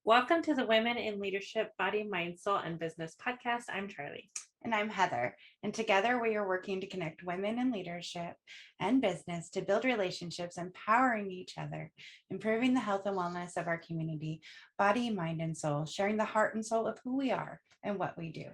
Welcome to the Women in Leadership, Body, Mind, Soul, and Business podcast. I'm Charlie. And I'm Heather. And together we are working to connect women in leadership and business to build relationships, empowering each other, improving the health and wellness of our community, body, mind, and soul, sharing the heart and soul of who we are and what we do.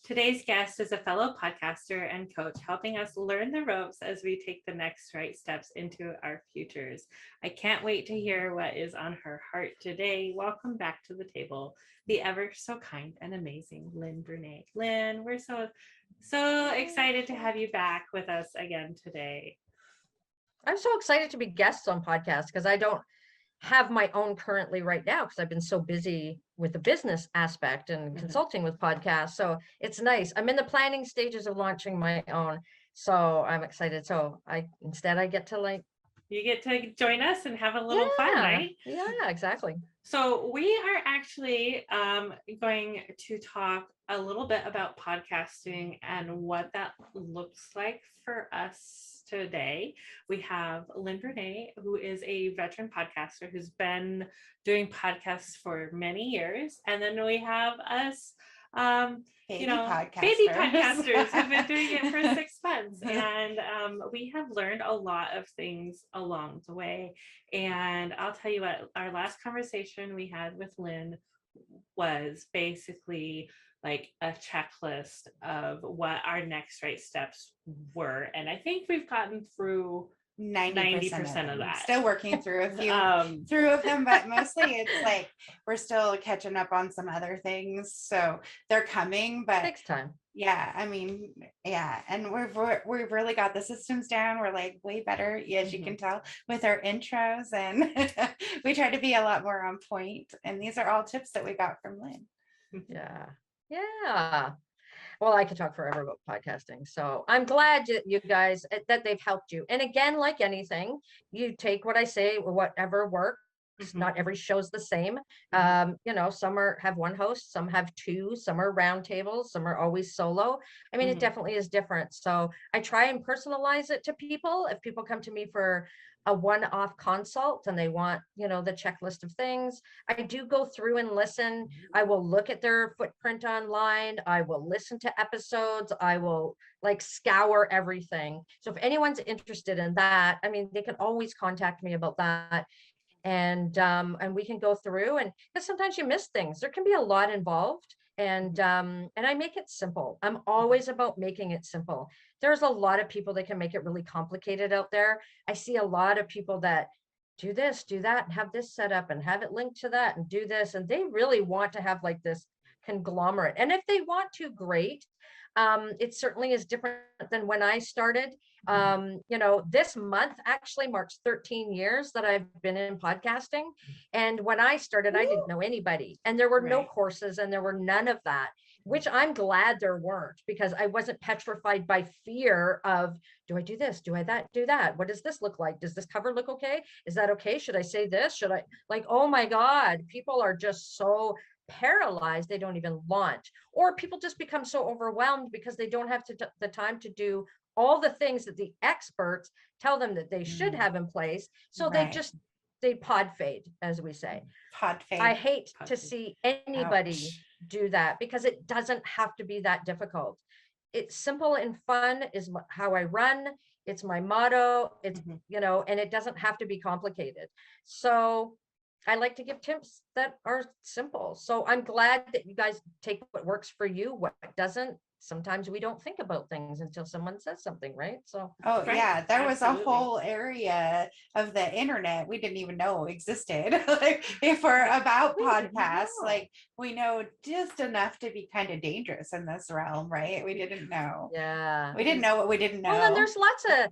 Today's guest is a fellow podcaster and coach, helping us learn the ropes as we take the next right steps into our futures. I can't wait to hear what is on her heart today. Welcome back to the table, the ever so kind and amazing Lynn Brunet. Lynn, we're so excited to have you back with us again today. I'm so excited to be guests on podcasts because I don't have my own currently right now because I've been so busy with the business aspect and consulting with podcasts. So it's nice. I'm in the planning stages of launching my own. So I'm excited. So I get to you get to join us and have a little fun, right? Yeah, exactly. So we are actually going to talk a little bit about podcasting and what that looks like for us today. We have Lynn Brunet, who is a veteran podcaster who's been doing podcasts for many years. And then we have us, baby podcasters who've been doing it for 6 months. And we have learned a lot of things along the way. And I'll tell you what, our last conversation we had with Lynn was basically like a checklist of what our next right steps were. And I think we've gotten through 90% of that. Still working through a few of them, but mostly it's like we're still catching up on some other things. So they're coming, but it takes time. Yeah, I mean, yeah, and we've really got the systems down. We're like way better, as you can tell, with our intros, and we try to be a lot more on point. And these are all tips that we got from Lynn. Yeah. Well, I could talk forever about podcasting. So I'm glad you guys that they've helped you. And again, like anything, you take what I say, whatever works. Not every show's the same. Some have one host, some have two, some are roundtables, some are always solo. I mean, it definitely is different. So I try and personalize it to people. If people come to me for a one-off consult and they want, the checklist of things, I do go through and listen. I will look at their footprint online. I will listen to episodes. I will scour everything. So if anyone's interested in that, I mean, they can always contact me about that. And we can go through, and because sometimes you miss things. There can be a lot involved, and I make it simple. I'm always about making it simple. There's a lot of people that can make it really complicated out there. I see a lot of people that do this, do that, and have this set up and have it linked to that and do this, and they really want to have this conglomerate. And if they want to, great. It certainly is different than when I started. This month actually marks 13 years that I've been in podcasting. And when I started, I didn't know anybody, and there were no courses, and there were none of that, which I'm glad there weren't, because I wasn't petrified by fear of, do I do this? Do I do that? What does this look like? Does this cover look okay? Is that okay? Should I say this? Should I oh my God, people are just so paralyzed, they don't even launch, or people just become so overwhelmed because they don't have the time to do all the things that the experts tell them that they should have in place. So they pod fade, as we say. Pod fade. I hate to see anybody do that, because it doesn't have to be that difficult. It's simple and fun is how I run. It's my motto. It's and it doesn't have to be complicated. So I like to give tips that are simple. So I'm glad that you guys take what works for you, what doesn't. Sometimes we don't think about things until someone says something, right? So there was a whole area of the internet we didn't even know existed about podcasts. We know just enough to be kind of dangerous in this realm, right? We didn't know. Yeah. We didn't know what we didn't know. Well, and there's lots of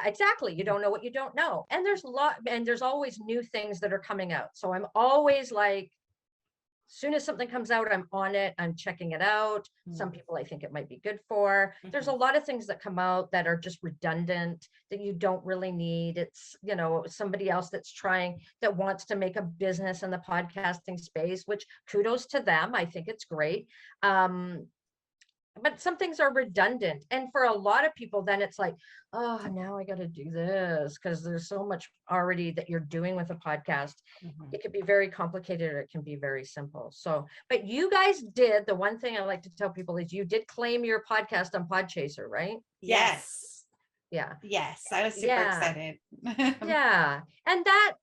exactly. You don't know what you don't know. And there's always new things that are coming out. So I'm always as soon as something comes out, I'm on it. I'm checking it out. Some people I think it might be good for. There's a lot of things that come out that are just redundant, that you don't really need. It's, somebody else that wants to make a business in the podcasting space, which kudos to them. I think it's great. but some things are redundant. And for a lot of people, then it's like, oh, now I got to do this because there's so much already that you're doing with a podcast. Mhm. It could be very complicated or it can be very simple. So, but you guys did, the one thing I like to tell people is you did claim your podcast on Podchaser, right? Yes. Yeah. Yes. I was super Yeah. excited. Yeah. And that,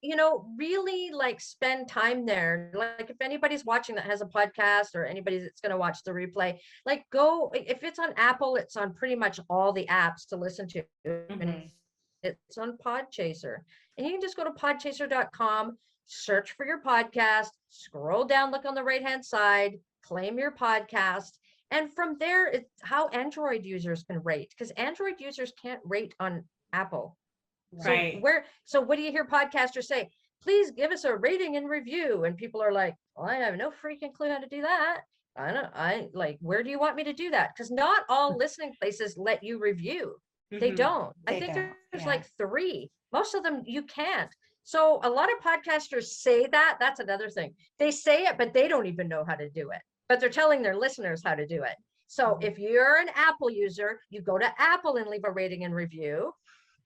really like spend time there. Like if anybody's watching that has a podcast or anybody that's going to watch the replay, like go, if it's on Apple, it's on pretty much all the apps to listen to. And Mhm. it's on Podchaser. And you can just go to podchaser.com, search for your podcast, scroll down, look on the right-hand side, claim your podcast. And from there, it's how Android users can rate, because Android users can't rate on Apple. Right. So what do you hear podcasters say? Please give us a rating and review. And people are like, well, I have no freaking clue how to do that. Where do you want me to do that? Because not all listening places let you review. They Mhm. don't. I They think don't, there's yeah. like 3. Most of them you can't. So a lot of podcasters say that. That's another thing. They say it, but they don't even know how to do it. But they're telling their listeners how to do it. So Mhm. if you're an Apple user, you go to Apple and leave a rating and review.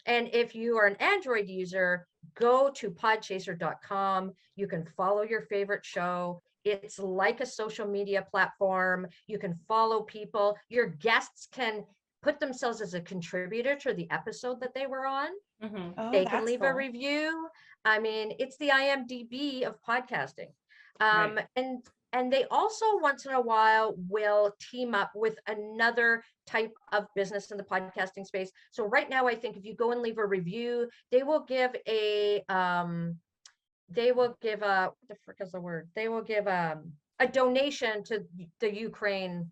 And if you are an Android user, go to podchaser.com. You can follow your favorite show. It's like a social media platform. You can follow people. Your guests can put themselves as a contributor to the episode that they were on. Mhm. Oh, They can that's leave a cool. review. I mean, it's the IMDb of podcasting. Right. And they also once in a while will team up with another type of business in the podcasting space. So right now, I think if you go and leave a review, they will give what the frick is the word? They will give a donation to the Ukraine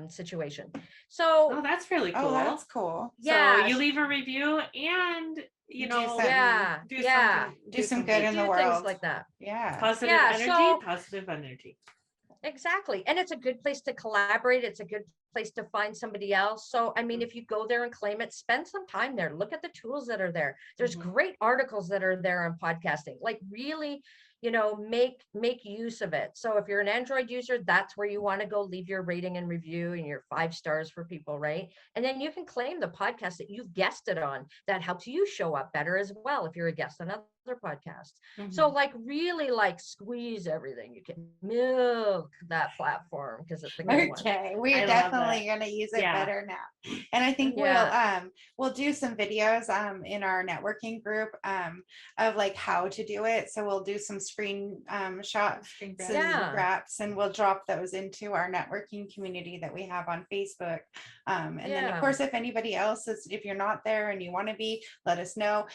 situation. So Oh, that's really cool. Oh, that's cool. So yeah, you leave a review and Do something. yeah, do yeah. something, Do some good in the Do world. things like that. Yeah. Positive Yeah, energy, so- positive energy. Exactly. And it's a good place to collaborate. It's a good place to find somebody else. So, I mean, if you go there and claim it, spend some time there. Look at the tools that are there. There's Mhm. great articles that are there on podcasting. Like really, make use of it. So if you're an Android user, that's where you want to go leave your rating and review and your 5 stars for people, right? And then you can claim the podcast that you've guested on. That helps you show up better as well if you're a guest on other podcasts. So Mhm. like really like squeeze everything. You can milk that platform because it's a good one. Okay, I we're love definitely that. gonna use it Yeah. better now. And I think we'll do some videos in our networking group of like how to do it. So we'll do some screen shots Screen and grab. Yeah. graphs, and we'll drop those into our networking community that we have on Facebook. And then of Yeah. course, if anybody else is, if you're not there and you want to be, let us know.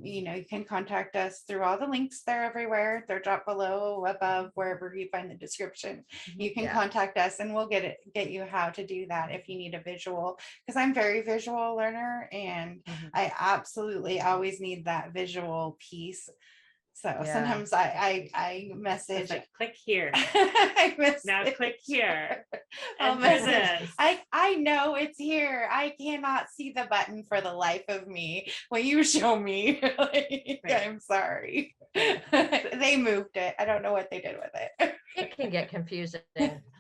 You can contact us through all the links. They're everywhere. They're dropped below, above, wherever you find the description. You can Yeah. contact us and we'll get you how to do that if you need a visual, because I'm very visual learner and Mhm. I absolutely always need that visual piece. So Yeah. sometimes I It's message. like click here. I Now message. click here. I'll And do message. this. I know it's here. I cannot see the button for the life of me. Will you show me? Like, Right. I'm sorry. Right. They moved it. I don't know what they did with it. It can get confusing.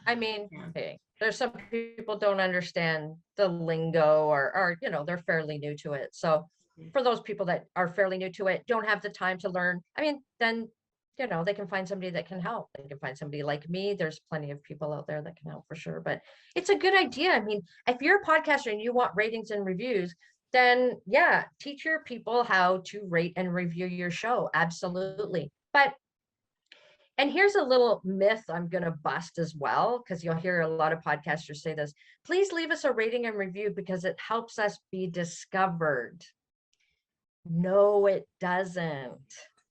I mean, Yeah. hey, there's some people don't understand the lingo or they're fairly new to it. So for those people that are fairly new to it, don't have the time to learn, I mean, then they can find somebody that can help. They can find somebody like me. There's plenty of people out there that can help for sure. But it's a good idea. I mean, if you're a podcaster and you want ratings and reviews, then yeah, teach your people how to rate and review your show. Absolutely. And here's a little myth I'm going to bust as well, because you'll hear a lot of podcasters say this. Please leave us a rating and review because it helps us be discovered. No, it doesn't.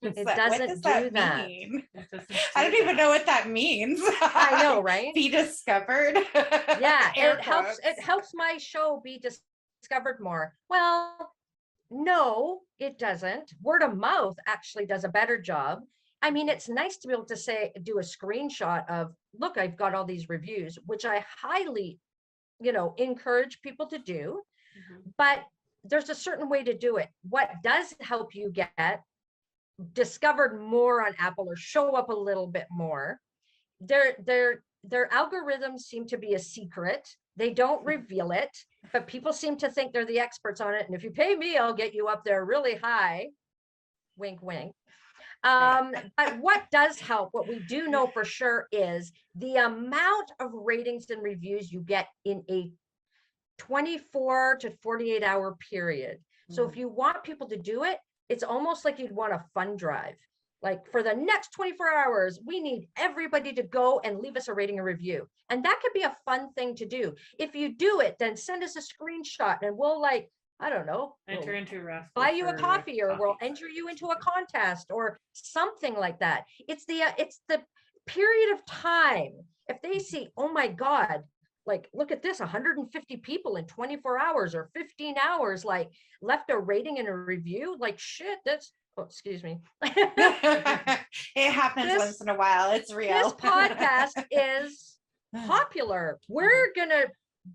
It What doesn't does do that that. mean? It doesn't I don't do even that. know what that means. I know, right? Be discovered. Yeah, Air it helps. quotes. It helps my show be discovered more. Well, no, it doesn't. Word of mouth actually does a better job. I mean, it's nice to be able to do a screenshot of, look, I've got all these reviews, which I highly, encourage people to do. Mhm. But there's a certain way to do it. What does help you get discovered more on Apple or show up a little bit more their algorithms seem to be a secret. They don't reveal it, but people seem to think they're the experts on it. And if you pay me, I'll get you up there really high. Wink, wink. But what does help, what we do know for sure, is the amount of ratings and reviews you get in a 24 to 48 hour period. So if you want people to do it, it's almost like you'd want a fund drive. Like, for the next 24 hours, we need everybody to go and leave us a rating and review. And that could be a fun thing to do. If you do it, then send us a screenshot and we'll, like, I don't know, Enter into raffle buy you a for coffee, or we'll coffee. enter you into a contest or something like that. It's the period of time. If they see, oh my God, like, look at this, 150 people in 24 hours or 15 hours, like, left a rating and a review, like, shit, that's, oh, excuse me. It happens once in a while. It's real. This podcast is popular. We're gonna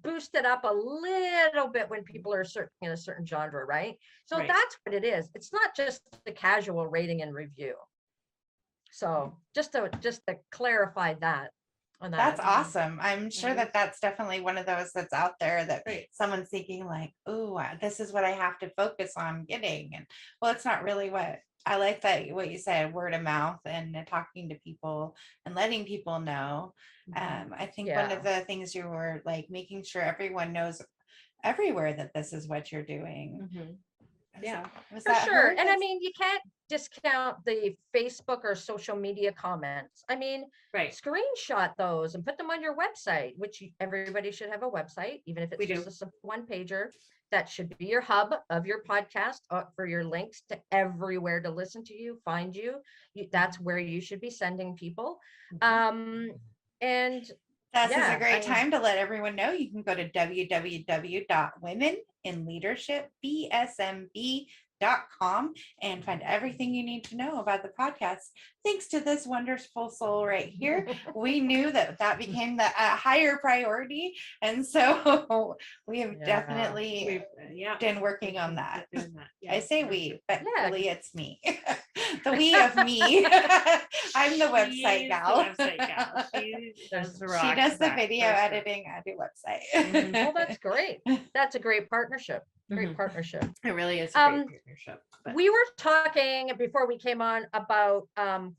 boost it up a little bit when people are in a certain genre, right? So Right. that's what it is. It's not just the casual rating and review. So just to clarify that. On that. That's awesome. I'm sure Right. that that's definitely one of those that's out there that Right. someone's thinking like, oh, this is what I have to focus on getting. And well, it's not really what I like, that what you said, word of mouth and talking to people and letting people know. I think one of the things you were like making sure everyone knows everywhere that this is what you're doing. Yeah, Was For that sure. her? And I mean, you can't discount the Facebook or social media comments. I mean, right. screenshot those and put them on your website, which everybody should have a website, even if it's We just do. a simple one pager. That should be your hub of your podcast, for your links to everywhere to listen to you, find you. That's where you should be sending people. And This is yeah, a great time to let everyone know. You can go to www.womeninleadership.bsmb.com and find everything you need to know about the podcast. Thanks to this wonderful soul right here, we knew that became the higher priority. And so we have definitely been working on that. I say we, but really it's me. The we of me. I'm the website gal. She does the video editing. I do website. Well, that's great. That's a great partnership. Great partnership. It really is a great partnership. We were talking before we came on about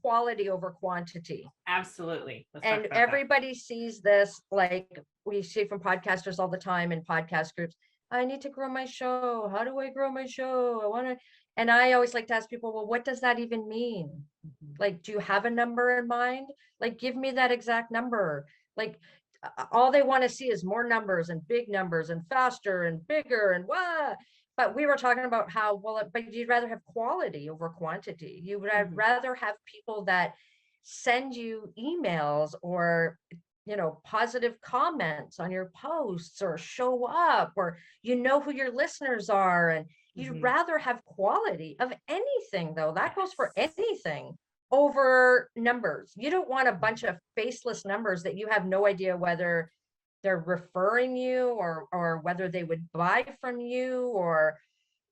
quality over quantity. Absolutely. And everybody sees this, like we see from podcasters all the time in podcast groups. I need to grow my show. How do I grow my show? I want to. And I always like to ask people, well, what does that even mean? Like, do you have a number in mind? Like, give me that exact number. Like, all they want to see is more numbers and big numbers and faster and bigger and what. But we were talking about how, but you'd rather have quality over quantity. You would rather have people that send you emails or, positive comments on your posts, or show up, or who your listeners are. And you'd rather have quality of anything, though. That goes for anything over numbers. You don't want a bunch of faceless numbers that you have no idea whether they're referring you or whether they would buy from you, or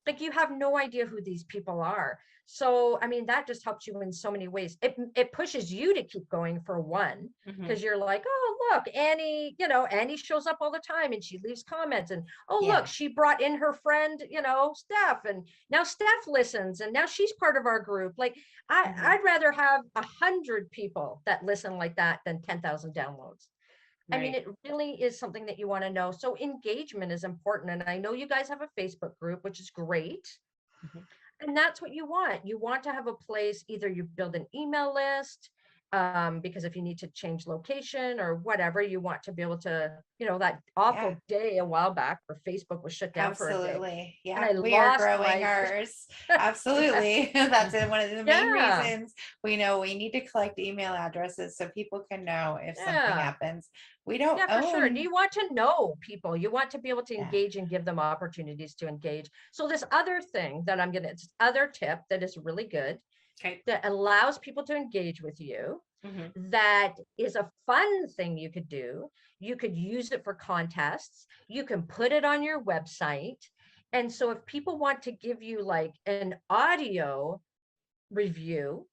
like you have no idea who these people are. So, I mean, that just helps you in so many ways. It pushes you to keep going, for one, because you're like, oh, look, Annie, Annie shows up all the time and she leaves comments, and look, she brought in her friend, Steph, and now Steph listens and now she's part of our group. Like I'd rather have 100 people that listen like that than 10,000 downloads. Right. I mean, it really is something that you want to know. So engagement is important. And I know you guys have a Facebook group, which is great. And that's what you want. You want to have a place, either you build an email list, because if you need to change location or whatever, you want to be able to, that awful day a while back where Facebook was shut down for a day. Yeah, we are growing ours. Absolutely. That's one of the main reasons we know we need to collect email addresses so people can know if something happens. We don't for sure. And you want to know people. You want to be able to engage and give them opportunities to engage. So this other thing that other tip that is really good, that allows people to engage with you, that is a fun thing you could do. You could use it for contests. You can put it on your website. And so if people want to give you like an audio review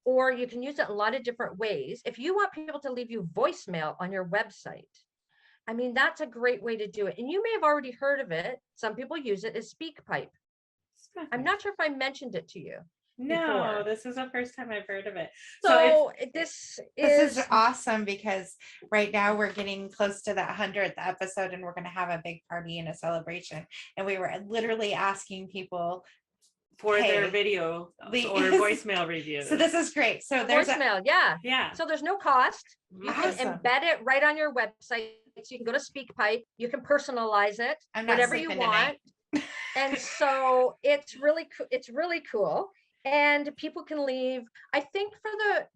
or you can use it in a lot of different ways. If you want people to leave you voicemail on your website, I mean, that's a great way to do it. And you may have already heard of it. Some people use it as Speakpipe. I'm not sure if I mentioned it to you. No, this is the first time I've heard of it. So this is awesome, because right now we're getting close to that 100th episode, and we're going to have a big party and a celebration. And we were literally asking people for their video or voicemail reviews. So this is great. So there's voicemail, yeah. So there's no cost. You can embed it right on your website. So you can go to Speakpipe. You can personalize it, whatever you want. And so it's really cool. And people can leave, I think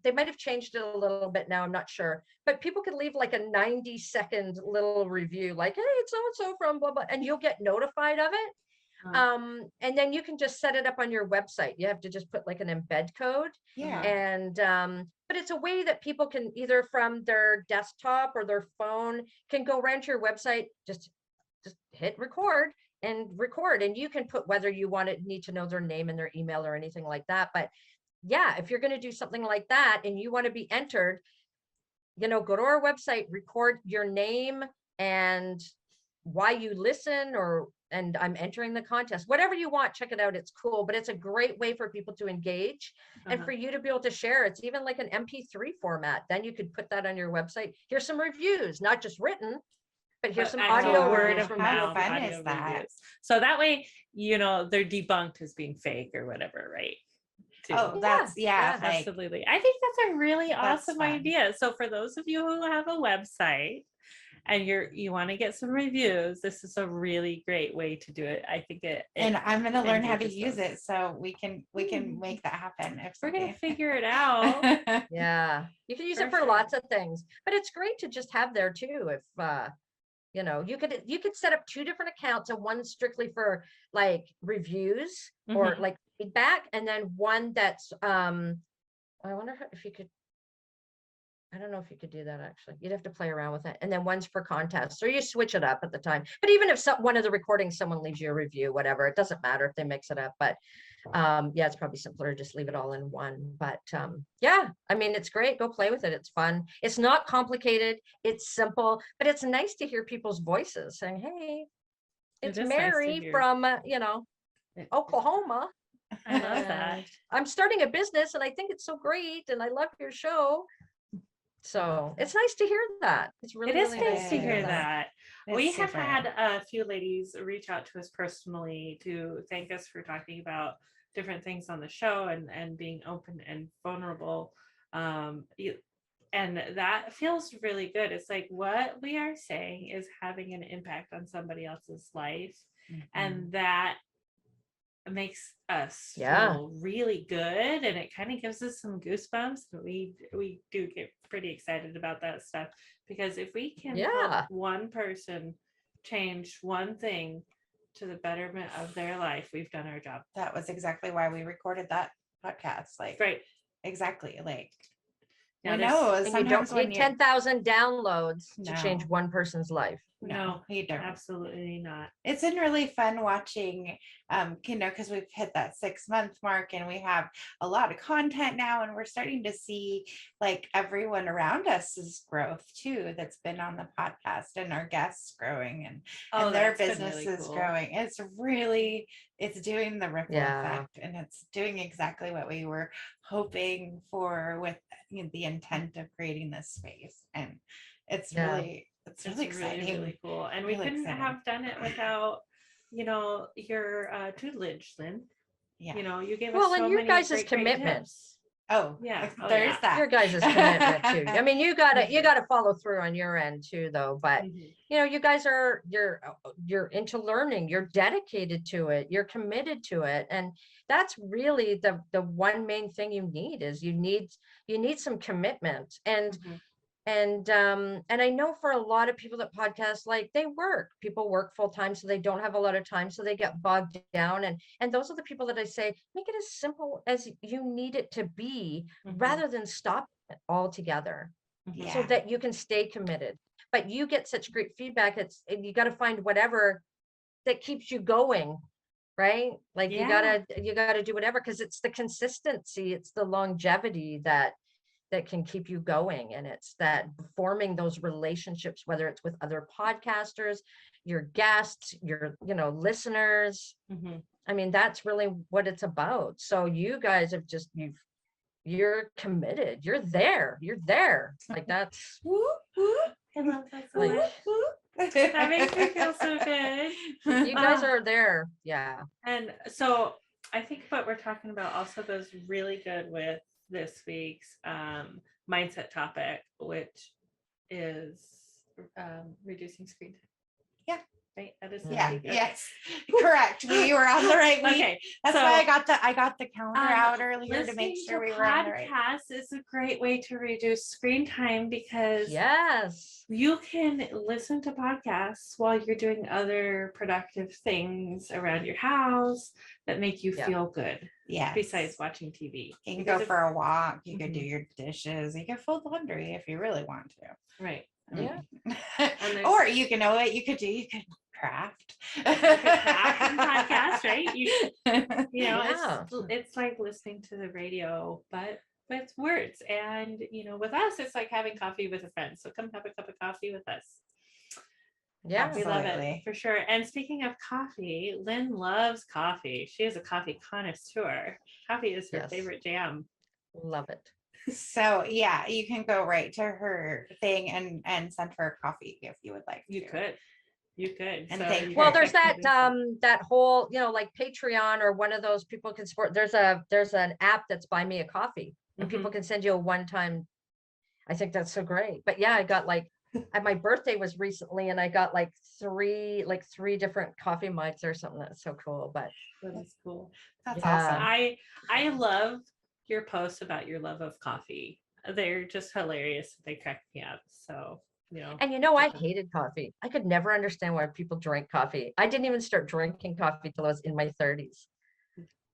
they might have changed it a little bit now, I'm not sure, but people can leave like a 90-second little review, like, hey, it's so-and-so from blah, blah, and you'll get notified of it. And then you can just set it up on your website. You have to just put like an embed code. Yeah. And, but it's a way that people can either from their desktop or their phone can go around to your website, just hit record. And you can put whether you need to know their name and their email or anything like that. But yeah, if you're going to do something like that and you want to be entered, go to our website, record your name and why you listen, and I'm entering the contest, whatever you want, check it out. It's cool, but it's a great way for people to engage and for you to be able to share. It's even like an MP3 format. Then you could put that on your website. Here's some reviews, not just written, but here's some audio word from how fun is that? So that way, they're debunked as being fake or whatever, right? Too. Oh, that's absolutely. I think that's a really awesome idea. So for those of you who have a website and you want to get some reviews, this is a really great way to do it. I think and I'm going to learn how to use it, so we can make that happen. If we're going to figure it out. Yeah, you can use it for lots of things, but it's great to just have there too. If you could set up 2 different accounts, and one strictly for like reviews or like feedback, and then one that's I wonder if you could, I don't know if you could do that actually. You'd have to play around with it. And then one's for contests, or you switch it up at the time. But even if one of the recordings, someone leaves you a review, whatever, it doesn't matter if they mix it up. But yeah, it's probably simpler to just leave it all in one. But yeah, I mean, it's great. Go play with it. It's fun. It's not complicated. It's simple, but it's nice to hear people's voices saying, hey, it's Mary nice from, Oklahoma. I love that. I'm starting a business and I think it's so great. And I love your show. So it's nice to hear that. It's really nice to hear that. We have had a few ladies reach out to us personally to thank us for talking about different things on the show and being open and vulnerable. And that feels really good. It's like what we are saying is having an impact on somebody else's life. And that makes us feel really good, and it kind of gives us some goosebumps. We do get pretty excited about that stuff, because if we can help one person change one thing to the betterment of their life, we've done our job. That was exactly why we recorded that podcast. Like, right, exactly. Like, I know you don't need 10,000 downloads to change one person's life. No, you don't. Absolutely not. It's been really fun watching, because we've hit that 6-month mark and we have a lot of content now, and we're starting to see like everyone around us's growth too, that's been on the podcast, and our guests growing and their businesses really cool. Growing. It's doing the ripple effect, and it's doing exactly what we were hoping for with the intent of creating this space. And it's really exciting. Really cool. And we couldn't have done it without, your tutelage, Lynn. Yeah. You gave us so and your many guys' commitment. Oh, yeah. There's that. Your guys' commitment too. I mean, you gotta follow through on your end too, though. But you guys you're into learning. You're dedicated to it. You're committed to it, and that's really the one main thing you need is you need some commitment. And and I know for a lot of people that podcast, like people work full time, so they don't have a lot of time, so they get bogged down. And those are the people that I say, make it as simple as you need it to be, rather than stop it altogether, so that you can stay committed. But you get such great feedback. You got to find whatever that keeps you going right? Like Yeah. you gotta do whatever, because it's the consistency, it's the longevity that can keep you going. And it's that forming those relationships, whether it's with other podcasters, your guests, your, listeners. Mhm. I mean, that's really what it's about. So you guys have you're committed. You're there. Like that's Woo, woo, I love that so like, much. woo. That makes me feel so good. you guys are there. Yeah. And so I think what we're talking about also goes really good with this week's mindset topic, which is reducing screen time. Yeah. Right. That is Yeah. okay. Yes. Correct. We were on the right week. Okay. That's so, why I got the calendar out earlier to make listening sure to we were on the right. podcasts is a great way to reduce screen time because Yes. you can listen to podcasts while you're doing other productive things around your house that make you Yeah. feel good. Yeah. Besides watching TV. You can Because go for a walk. You could do Mhm. your dishes. You can fold laundry if you really want to. Right. I mean, there's- or you can know what you could do. You could craft. You could craft and podcast, right? Yeah. It's like listening to the radio, but with words. And with us, it's like having coffee with a friend. So come have a cup of coffee with us. Yeah. We love it Absolutely. for sure. And speaking of coffee, Lynn loves coffee. She is a coffee connoisseur. Coffee is her Yes. favorite jam. Love it. So yeah, you can go right to her thing and send her coffee if you would like. You to. could. And So thank you Well, guys there's that can that whole, like Patreon or one of those people can support. There's an app that's Buy Me a Coffee, and people can send you a one-time. I think that's so great. But yeah, I got like my birthday was recently, and I got like three different coffee mugs or something. That's so cool. But That is cool. That's Yeah. awesome. I love your posts about your love of coffee. They're just hilarious. They crack me up. So, and I hated coffee. I could never understand why people drank coffee. I didn't even start drinking coffee till I was in my 30s.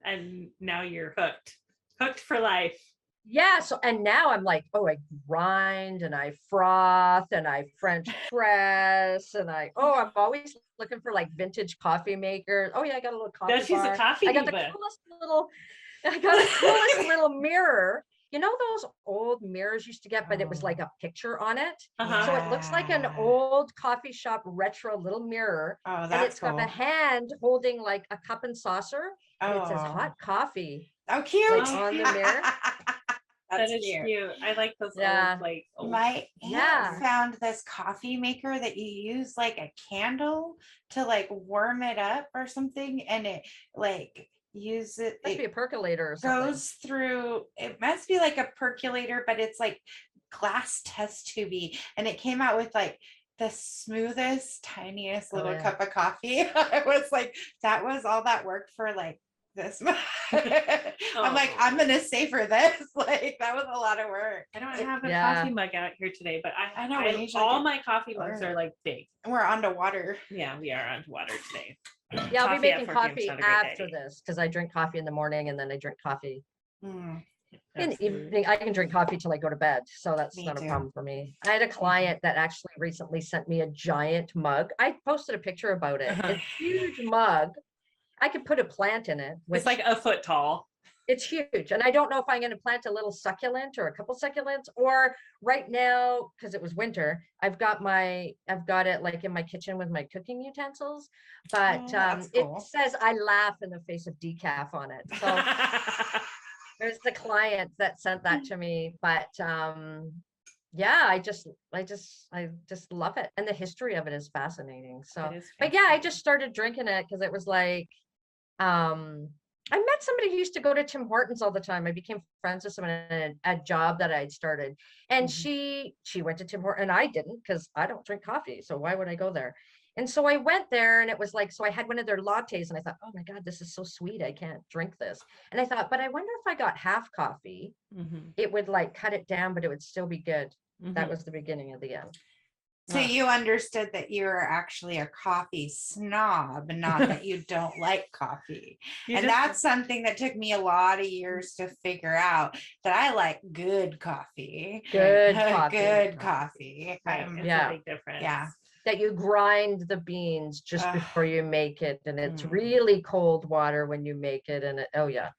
And now you're hooked for life. Yeah. So, and now I'm like, oh, I grind and I froth and I French press and I'm always looking for like vintage coffee makers. Oh yeah, I got a little coffee No, she's bar. a coffee I got the diva. coolest little mirror. Those old mirrors used to get, but it was like a picture on it. Uh-huh. So it looks like an old coffee shop retro little mirror. Oh, And that's it's cool. got a hand holding like a cup and saucer. And it says Oh. hot coffee Oh, cute. like on the mirror. That That's is cute. I like those Yeah. old My aunt Yeah. found this coffee maker that you use like a candle to like warm it up or something, and it like Must be a percolator or something. goes through. It must be like a percolator, but it's like glass test tubey, and it came out with like the smoothest, tiniest little yeah. cup of coffee. I was like, that was all that worked for like this. I'm like, I'm gonna savor this. Like that was a lot of work. I don't have a Yeah. coffee mug out here today, but I know, we usually all get- my coffee mugs are like big. We're on to water. Yeah, we are on water today. Yeah, I'll be Coffee at making 4 p.m. coffee is not a great after idea. this because I drink coffee in the morning and then I drink coffee Mm. in the Absolutely. evening. I can drink coffee till I go to bed. So that's Me not too. a problem for me. I had a client that actually recently sent me a giant mug. I posted a picture about it. Uh-huh. A huge mug. I could put a plant in it. It's like a foot tall. It's huge. And I don't know if I'm going to plant a little succulent or a couple succulents, or right now, because it was winter, I've got it like in my kitchen with my cooking utensils, but Oh, that's cool. it says I laugh in the face of decaf on it. So there's the client that sent that to me, but yeah, I just love it. And the history of it is fascinating. So, It is but yeah, I fascinating. just started drinking it because it was like, I met somebody who used to go to Tim Hortons all the time. I became friends with someone at a job that I'd started, and Mhm. she went to Tim Hortons and I didn't, because I don't drink coffee. So why would I go there? And so I went there, and it was like, so I had one of their lattes, and I thought, oh my God, this is so sweet. I can't drink this. And I thought, but I wonder if I got half coffee, Mhm. it would like cut it down, but it would still be good. That Mhm. was the beginning of the end. So you understood that you were actually a coffee snob, not that you don't like coffee. You And just- that's something that took me a lot of years to figure out, that I like good coffee. Good coffee. Good coffee. Right, it's Yeah. a big difference. Yeah. that you grind the beans just before you make it, and it's Mm. really cold water when you make it, and oh yeah,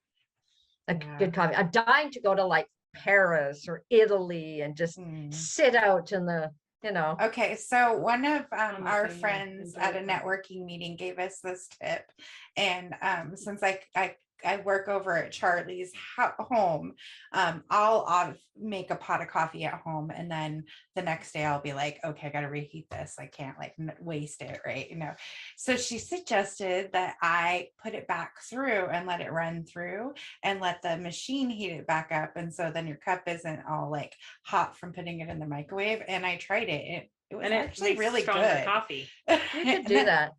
a Yeah. good coffee. I'm dying to go to like Paris or Italy and just sit out in the, Okay, so one of I'm our listening, friends enjoy at a it. networking meeting gave us this tip, and since I work over at Charlie's home, I'll make a pot of coffee at home, and then the next day I'll be like, okay, I got to reheat this. I can't like waste it, right? So she suggested that I put it back through and let it run through, and let the machine heat it back up, and so then your cup isn't all like hot from putting it in the microwave. And I tried it. It was And it actually makes really stronger good. coffee. you could And do then- that.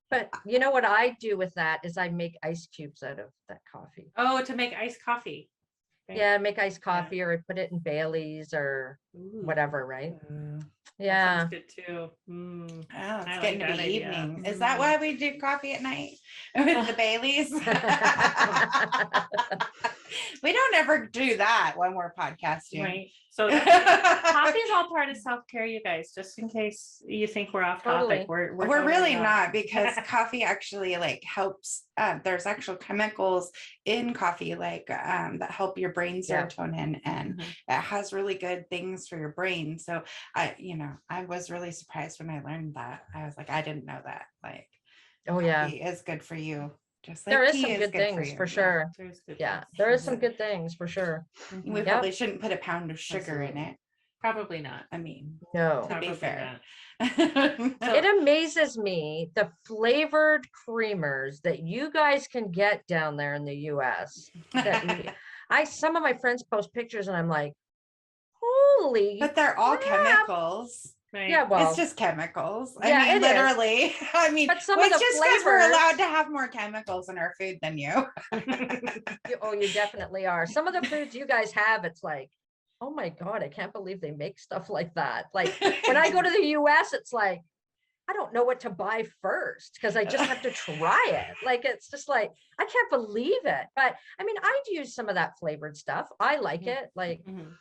But you know what I do with that is I make ice cubes out of that coffee. Oh, to make iced coffee. Right? Yeah, make iced coffee, or I put it in Bailey's or Ooh, whatever, right? Ooh. that Yeah. sounds good too. Oh, it's I getting like to that be idea. evening. Is that why we do coffee at night with the Baileys? We don't ever do that when we're podcasting. Right. So coffee is all part of self-care, you guys, just in case you think we're off Totally. topic. We're We're totally really not, because coffee actually like helps. There's actual chemicals in coffee like that help your brain Yeah. serotonin, and Mhm. it has really good things for your brain. So I was really surprised when I learned that. I was like, I didn't know that. Like, Oh yeah. coffee is good for you. Just like There is tea some good things you. for Yeah. sure. There's good Yeah, things. there is some Yeah. good things for sure. We Mhm. probably shouldn't put a pound of sugar in Absolutely. it. Probably not. I mean, No. to be Probably fair. not. It amazes me the flavored creamers that you guys can get down there in the US. Some of my friends post pictures and I'm like, holy But they're all crap. chemicals. Right. Yeah, well, It's just chemicals. Yeah, I mean, it is. literally. I mean, But some of it's the just because we're flavors- allowed to have more chemicals in our food than you. you definitely are. Some of the foods you guys have, it's like, oh my God, I can't believe they make stuff like that. Like when I go to the US, it's like, I don't know what to buy first because I just have to try it. Like, it's just like, I can't believe it. But I mean, I'd use some of that flavored stuff. I like it. Like, Mhm.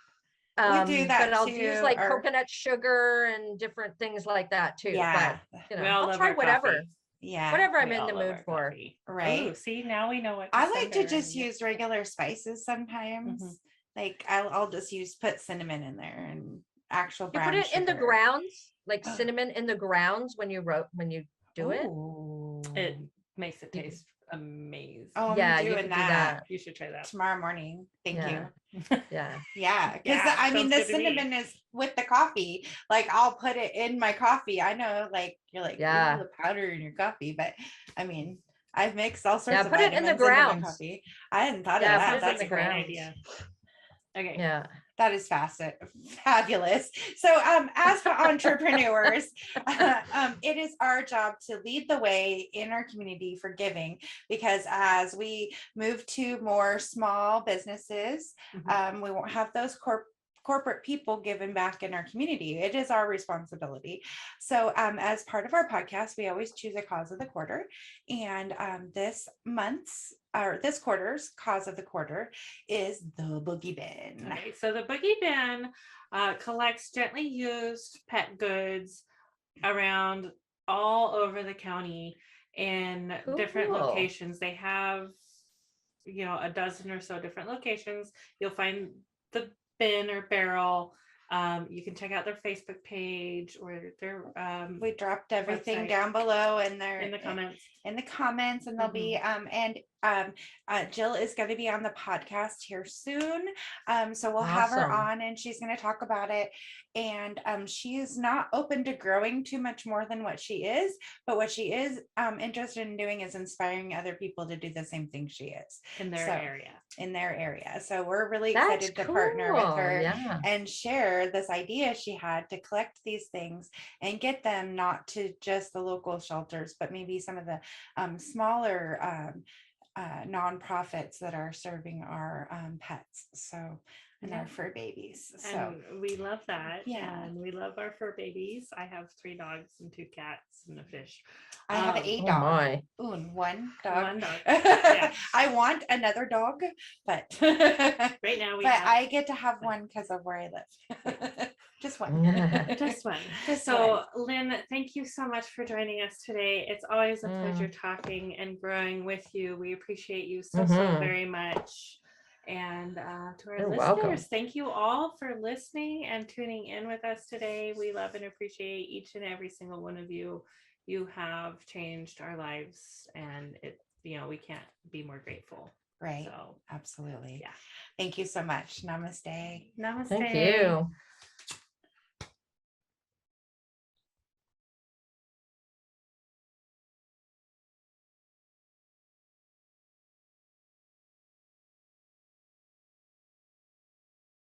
We do that but I'll too, use like or- coconut sugar and different things like that too. Yeah. But you We know, all I'll love try our whatever, coffee. Yeah. whatever I'm We in all the love mood our for. coffee. Right. Ooh, see, now we know what to I like send to her just and- use regular spices sometimes. Mhm. Like I'll just put cinnamon in there and actual You brown put it in the sugar. grounds, like cinnamon in the grounds when you do it. Ooh. It makes it You- taste amazing. Oh, I'm Yeah, you doing could do that You should try that. tomorrow morning. Thank Yeah. you. Yeah. Yeah, because Yeah, I mean, sounds the good to me. cinnamon is with the coffee. Like I'll put it in my coffee. I know, like you're like, Yeah. "Ooh, the powder in your coffee," but I mean, I've mixed all sorts Yeah, of put it in the vitamins into my grounds. coffee. I hadn't thought Yeah, of put that. it in That's the a great grounds. idea. Okay. Yeah. That is fabulous. So, as entrepreneurs, it is our job to lead the way in our community for giving, because as we move to more small businesses, Mhm. we won't have those corporate people giving back in our community. It is our responsibility. So as part of our podcast, we always choose a cause of the quarter. And this quarter's cause of the quarter is the Boogie Bin. Okay, so the Boogie Bin collects gently used pet goods around all over the county in different Cool. locations. They have, a dozen or so different locations. You'll find the bin or barrel. You can check out their Facebook page or their We dropped everything website. down below in there in the comments. and there'll be Jill is going to be on the podcast here soon, so we'll have her Awesome. on and she's going to talk about it. And she is not open to growing too much more than what she is, but what she is interested in doing is inspiring other people to do the same thing she is In their area. So we're really That's excited to partner with cool. her Yeah. and share this idea she had to collect these things and get them not to just the local shelters, but maybe some of the smaller nonprofits that are serving our pets. So, and Yeah. our fur babies. So And we love that. Yeah. And we love our fur babies. I have 3 dogs and 2 cats and a fish. I have Um, a Oh dog. my. Ooh, and one dog. One dog. Yeah. I want another dog, but Right now we but have I get to have one because of where I live. Just one. Just one. Just So, Lynn, thank you so much for joining us today. It's always a pleasure Mm. talking and growing with you. We appreciate you so Mhm. very much. And to our You're listeners, welcome. thank you all for listening and tuning in with us today. We love and appreciate each and every single one of you. You have changed our lives, and we can't be more grateful. Right. So, Absolutely. yeah. Thank you so much. Namaste. Namaste. Thank you.